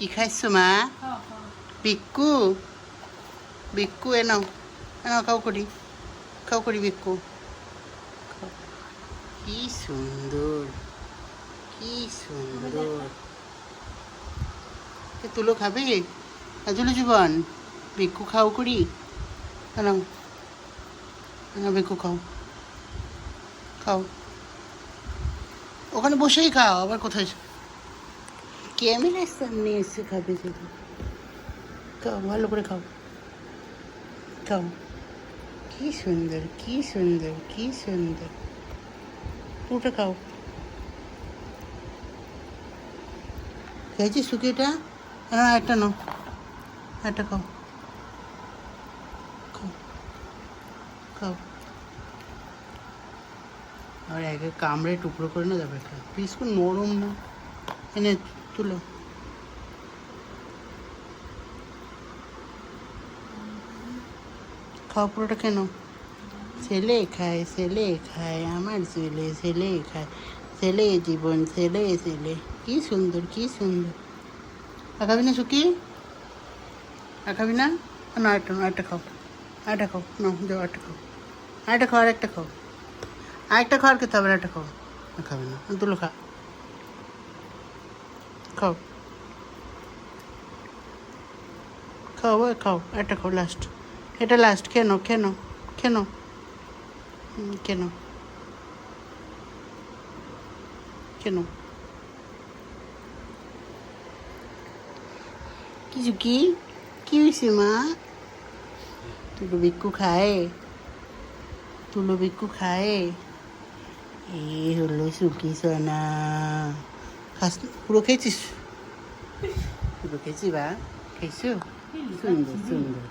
কি খাইছো মা? বিক্কু বিক্কু এনাও এনাও খাও করি বিক্কু খাও। কি সুন্দর কি সুন্দর। তুলো খাবে? আজুলো জীবন বিক্কু খাও করি এনাও এনাও বিক্কু খাও খাও। ওখানে বসেই খাও, আবার কোথায় ক্যামেরার সামনে এসে খাবে শুধু। খাও ভালো করে খাও খাও। কি সুন্দর কি সুন্দর কি সুন্দর। পুরোটা খাও। খেয়েছি শুকিয়েটা? হ্যাঁ একটা নাও, একটা খাও খাও খাও। আর একে কামড়ে টুকরো করে না যাবে একটা বিস্কুট নরম না। এনে তুলো। খাও পুরোটা কেন? ছেলে খায় আমার ছেলে খায় ছেলে জীবন ছেলে। কি সুন্দর কি সুন্দর। আর খাবি না শুকি? আর খাবি না? না একটা খাও আরেকটা খাও না যাও একটা খাও আরেকটা খাও আরেকটা খাও আরেকটা খাও আর খেতে হবে না একটা খাও। আর খাবে না তুলো খা খাও খাও খাও একটা খাও লাস্ট। এটা লাস্ট কেন কেন কেন কেন কেন? কিছু কি কি হয়েছে মা? তুলো বিক্কু খায় তুলো বিক্কু খায়। এই হলো সুখী সোনা। খাস পুরো খেয়েছিস? পুরো খেয়েছি বা খেয়েছো? সুন্দর সুন্দর।